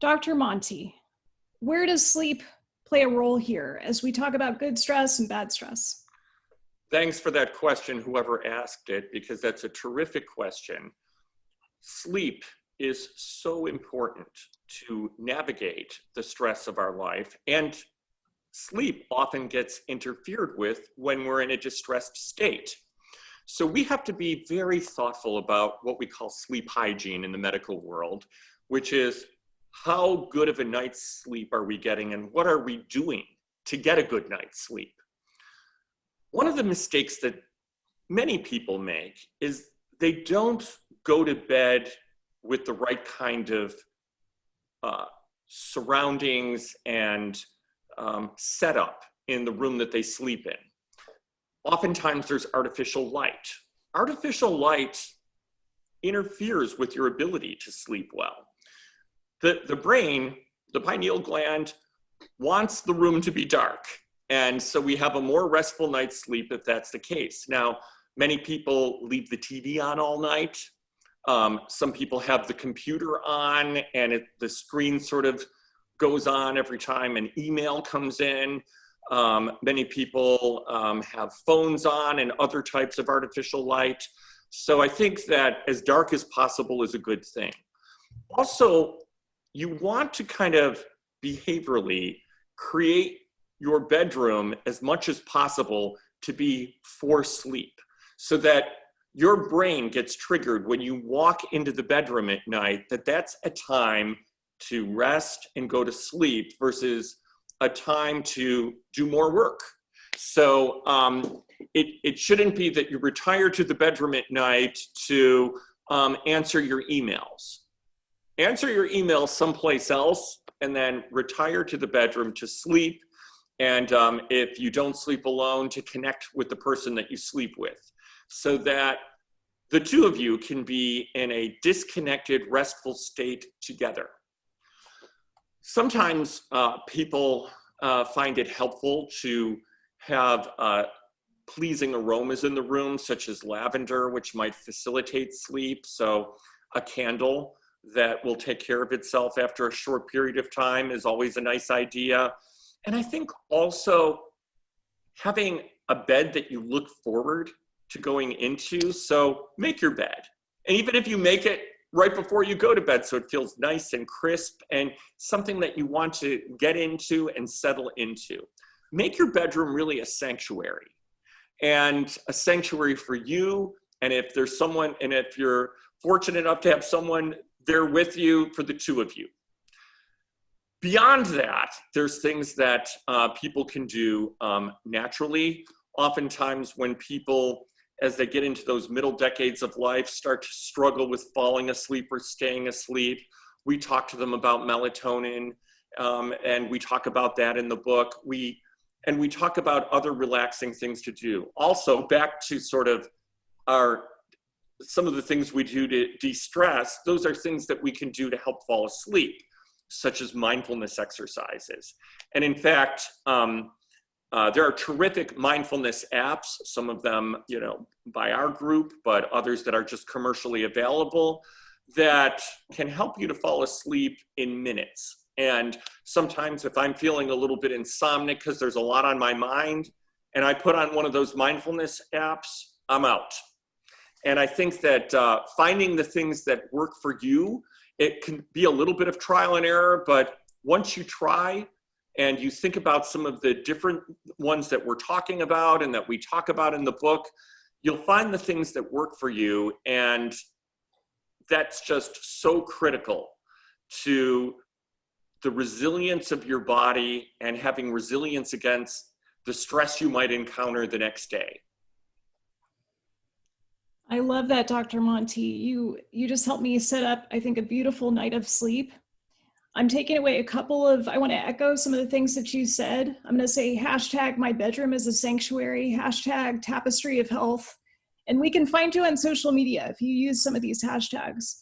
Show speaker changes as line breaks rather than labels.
Dr. Monti, where does sleep play a role here as we talk about good stress and bad stress?
Thanks for that question, whoever asked it, because that's a terrific question. Sleep is so important to navigate the stress of our life, and sleep often gets interfered with when we're in a distressed state. So we have to be very thoughtful about what we call sleep hygiene in the medical world, which is how good of a night's sleep are we getting and what are we doing to get a good night's sleep? One of the mistakes that many people make is they don't go to bed with the right kind of surroundings and setup in the room that they sleep in. Oftentimes there's artificial light. Artificial light interferes with your ability to sleep well. The brain, the pineal gland, wants the room to be dark. And so we have a more restful night's sleep if that's the case. Now, many people leave the TV on all night. Some people have the computer on and the screen sort of goes on every time an email comes in. Many people have phones on and other types of artificial light. So I think that as dark as possible is a good thing. Also, you want to kind of behaviorally create your bedroom as much as possible to be for sleep, so that your brain gets triggered when you walk into the bedroom at night, that's a time to rest and go to sleep versus a time to do more work. So it shouldn't be that you retire to the bedroom at night to answer your emails. Answer your emails someplace else and then retire to the bedroom to sleep. And if you don't sleep alone, to connect with the person that you sleep with, so that the two of you can be in a disconnected, restful state together. Sometimes people find it helpful to have pleasing aromas in the room, such as lavender, which might facilitate sleep. So a candle that will take care of itself after a short period of time is always a nice idea. And I think also having a bed that you look forward to going into. So make your bed. And even if you make it right before you go to bed, so it feels nice and crisp and something that you want to get into and settle into. Make your bedroom really a sanctuary, and a sanctuary for you. And if there's someone, and if you're fortunate enough to have someone there with you, for the two of you. Beyond that, there's things that people can do naturally. Oftentimes when people, as they get into those middle decades of life, start to struggle with falling asleep or staying asleep, we talk to them about melatonin, and we talk about that in the book. And we talk about other relaxing things to do. Also, back to sort of some of the things we do to de-stress, those are things that we can do to help fall asleep, such as mindfulness exercises. And in fact, there are terrific mindfulness apps, some of them, by our group, but others that are just commercially available, that can help you to fall asleep in minutes. And sometimes if I'm feeling a little bit insomniac because there's a lot on my mind, and I put on one of those mindfulness apps, I'm out. And I think that finding the things that work for you, it can be a little bit of trial and error, but once you try and you think about some of the different ones that we're talking about and that we talk about in the book, you'll find the things that work for you. And that's just so critical to the resilience of your body and having resilience against the stress you might encounter the next day.
I love that, Dr. Monti. You just helped me set up, I think, a beautiful night of sleep. I'm taking away I want to echo some of the things that you said. I'm going to say hashtag my bedroom is a sanctuary, hashtag tapestry of health. And we can find you on social media if you use some of these hashtags.